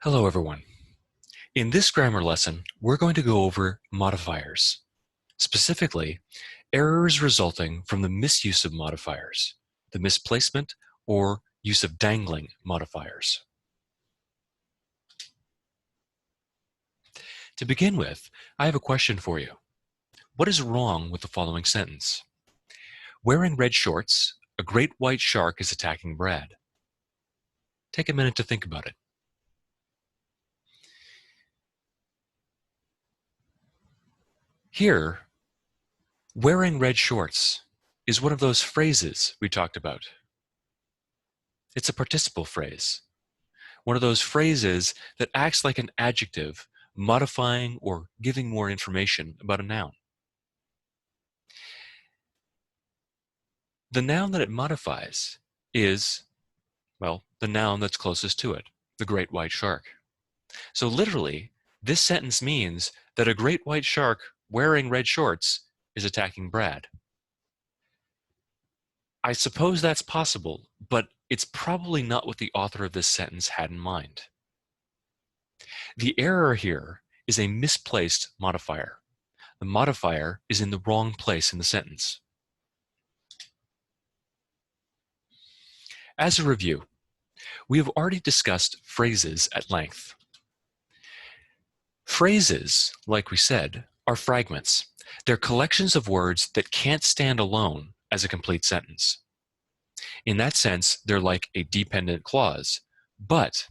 Hello, everyone. In this grammar lesson, we're going to go over modifiers, specifically errors resulting from the misuse of modifiers, the misplacement or use of dangling modifiers. To begin with, I have a question for you. What is wrong with the following sentence? Wearing red shorts, a great white shark is attacking Brad. Take a minute to think about it. Here, wearing red shorts is one of those phrases we talked about. It's a participle phrase, one of those phrases that acts like an adjective, modifying or giving more information about a noun. The noun that it modifies is, well, the noun that's closest to it, the great white shark. So literally, this sentence means that a great white shark wearing red shorts is attacking Brad. I suppose that's possible, but it's probably not what the author of this sentence had in mind. The error here is a misplaced modifier. The modifier is in the wrong place in the sentence. As a review, we have already discussed phrases at length. Phrases, like we said, are fragments. They're collections of words that can't stand alone as a complete sentence. In that sense, they're like a dependent clause, but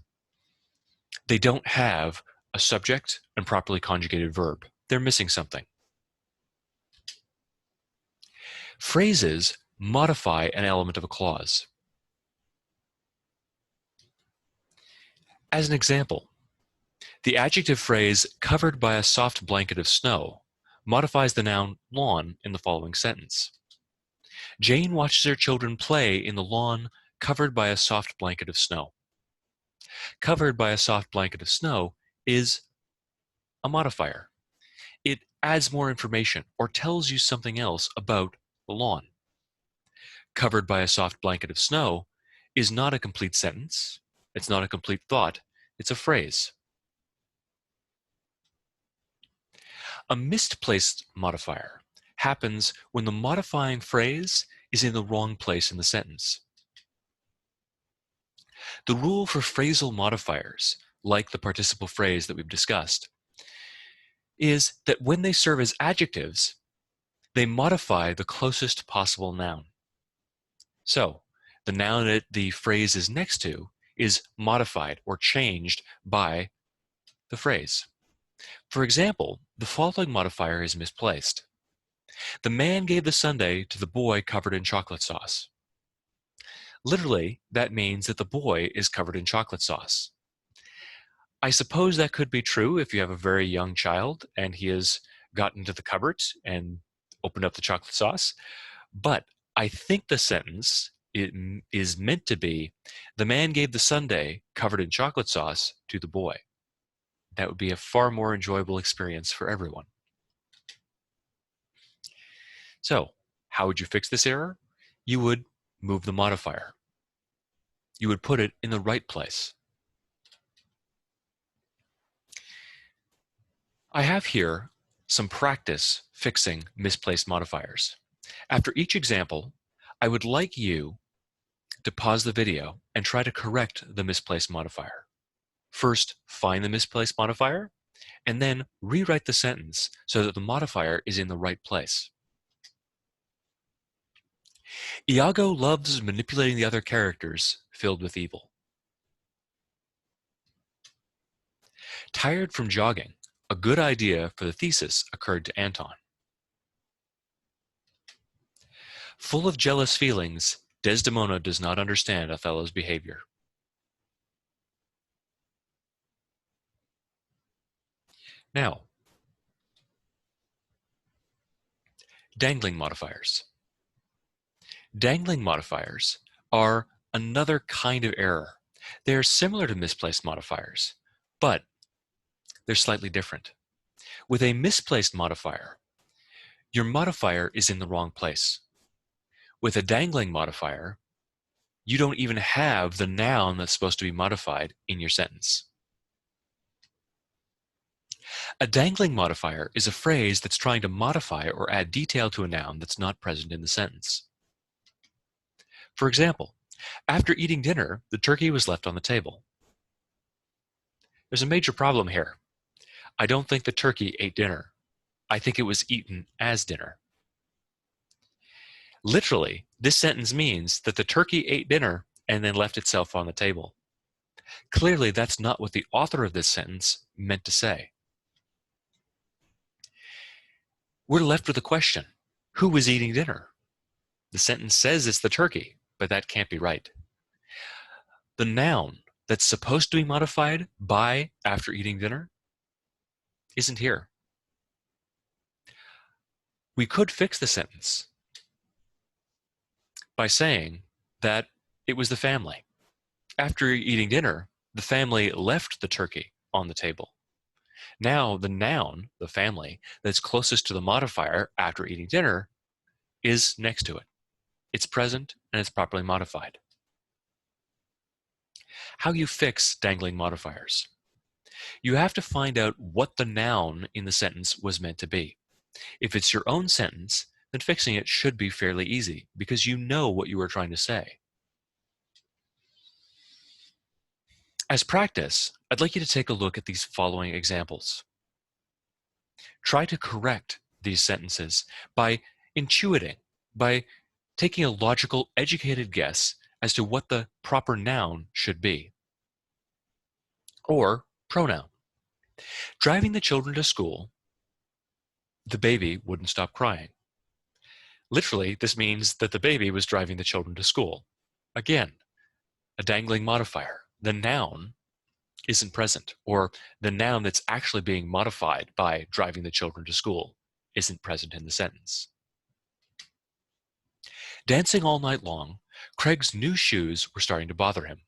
they don't have a subject and properly conjugated verb. They're missing something. Phrases modify an element of a clause. As an example, the adjective phrase covered by a soft blanket of snow modifies the noun lawn in the following sentence. Jane watches her children play in the lawn covered by a soft blanket of snow. Covered by a soft blanket of snow is a modifier. It adds more information or tells you something else about the lawn. Covered by a soft blanket of snow is not a complete sentence. It's not a complete thought. It's a phrase. A misplaced modifier happens when the modifying phrase is in the wrong place in the sentence. The rule for phrasal modifiers, like the participle phrase that we've discussed, is that when they serve as adjectives, they modify the closest possible noun. So, the noun that the phrase is next to is modified or changed by the phrase. For example, the following modifier is misplaced. The man gave the sundae to the boy covered in chocolate sauce. Literally, that means that the boy is covered in chocolate sauce. I suppose that could be true if you have a very young child and he has gotten to the cupboard and opened up the chocolate sauce. But I think the sentence is meant to be, the man gave the sundae covered in chocolate sauce to the boy. That would be a far more enjoyable experience for everyone. So, how would you fix this error? You would move the modifier. You would put it in the right place. I have here some practice fixing misplaced modifiers. After each example, I would like you to pause the video and try to correct the misplaced modifier. First, find the misplaced modifier, and then rewrite the sentence so that the modifier is in the right place. Iago loves manipulating the other characters filled with evil. Tired from jogging, a good idea for the thesis occurred to Anton. Full of jealous feelings, Desdemona does not understand Othello's behavior. Now, dangling modifiers. Dangling modifiers are another kind of error. They're similar to misplaced modifiers, but they're slightly different. With a misplaced modifier, your modifier is in the wrong place. With a dangling modifier, you don't even have the noun that's supposed to be modified in your sentence. A dangling modifier is a phrase that's trying to modify or add detail to a noun that's not present in the sentence. For example, after eating dinner, the turkey was left on the table. There's a major problem here. I don't think the turkey ate dinner. I think it was eaten as dinner. Literally, this sentence means that the turkey ate dinner and then left itself on the table. Clearly, that's not what the author of this sentence meant to say. We're left with a question. Who was eating dinner? The sentence says it's the turkey, but that can't be right. The noun that's supposed to be modified by after eating dinner isn't here. We could fix the sentence by saying that it was the family. After eating dinner, the family left the turkey on the table. Now the noun, the family, that's closest to the modifier after eating dinner is next to it. It's present and it's properly modified. How you fix dangling modifiers? You have to find out what the noun in the sentence was meant to be. If it's your own sentence, then fixing it should be fairly easy because you know what you were trying to say. As practice, I'd like you to take a look at these following examples. Try to correct these sentences by intuiting, by taking a logical, educated guess as to what the proper noun should be. Or pronoun. Driving the children to school, the baby wouldn't stop crying. Literally, this means that the baby was driving the children to school. Again, a dangling modifier. The noun isn't present, or the noun that's actually being modified by driving the children to school isn't present in the sentence. Dancing all night long, Craig's new shoes were starting to bother him.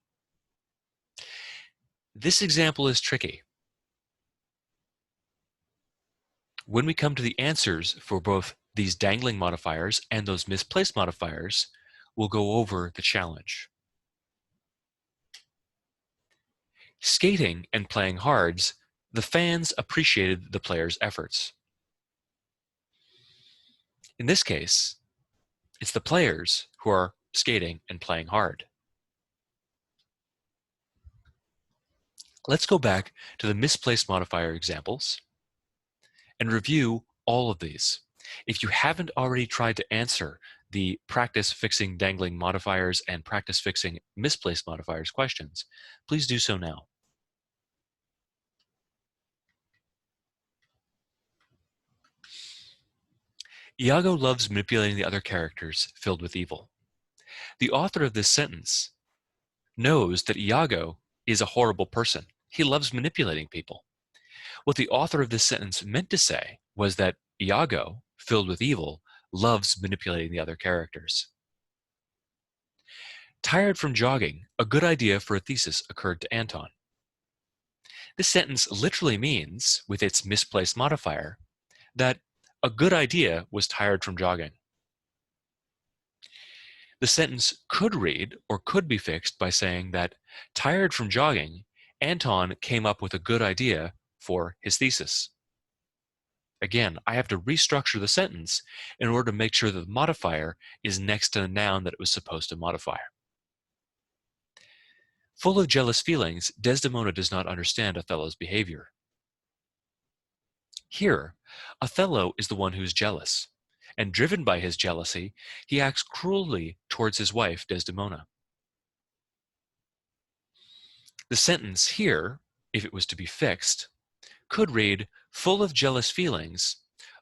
This example is tricky. When we come to the answers for both these dangling modifiers and those misplaced modifiers, we'll go over the challenge. Skating and playing hards, the fans appreciated the players' efforts. In this case, it's the players who are skating and playing hard. Let's go back to the misplaced modifier examples and review all of these. If you haven't already tried to answer the practice fixing dangling modifiers and practice fixing misplaced modifiers questions, please do so now. Iago loves manipulating the other characters filled with evil. The author of this sentence knows that Iago is a horrible person. He loves manipulating people. What the author of this sentence meant to say was that Iago, filled with evil, loves manipulating the other characters. Tired from jogging, a good idea for a thesis occurred to Anton. This sentence literally means, with its misplaced modifier, that a good idea was tired from jogging. The sentence could read or could be fixed by saying that, tired from jogging, Anton came up with a good idea for his thesis. Again, I have to restructure the sentence in order to make sure that the modifier is next to the noun that it was supposed to modify. Full of jealous feelings, Desdemona does not understand Othello's behavior. Here, Othello is the one who's jealous, and driven by his jealousy, he acts cruelly towards his wife, Desdemona. The sentence here, if it was to be fixed, could read, full of jealous feelings,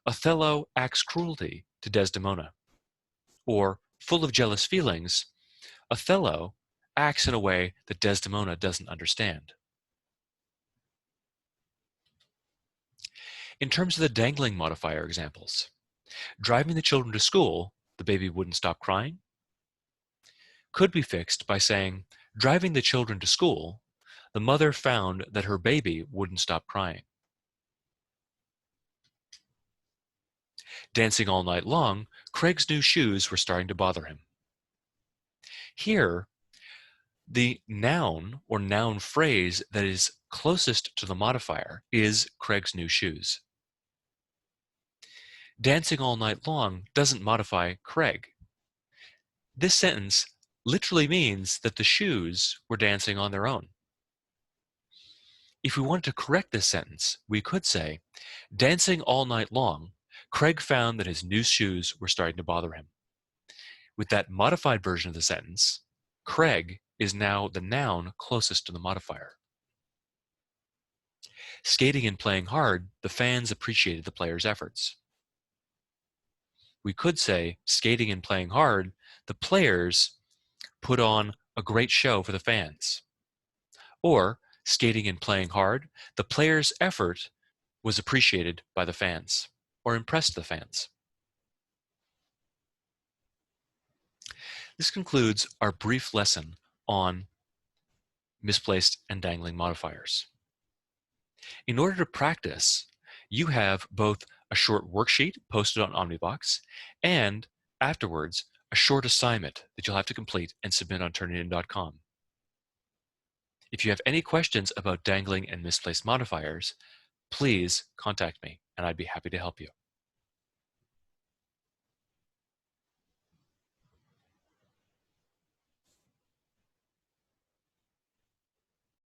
Othello acts cruelty to Desdemona. Or, full of jealous feelings, Othello acts in a way that Desdemona doesn't understand. In terms of the dangling modifier examples, driving the children to school, the baby wouldn't stop crying, could be fixed by saying, driving the children to school, the mother found that her baby wouldn't stop crying. Dancing all night long, Craig's new shoes were starting to bother him. Here, The noun or noun phrase that is closest to the modifier is Craig's new shoes. Dancing all night long doesn't modify Craig. This sentence literally means that the shoes were dancing on their own. If we wanted to correct this sentence, we could say, dancing all night long, Craig found that his new shoes were starting to bother him. With that modified version of the sentence, Craig is now the noun closest to the modifier. Skating and playing hard, the fans appreciated the player's efforts. We could say, skating and playing hard, the players put on a great show for the fans. Or, skating and playing hard, the player's effort was appreciated by the fans, or impressed the fans. This concludes our brief lesson on misplaced and dangling modifiers. In order to practice, you have both a short worksheet posted on Omnibox and, afterwards, a short assignment that you'll have to complete and submit on Turnitin.com. If you have any questions about dangling and misplaced modifiers, please contact me and I'd be happy to help you.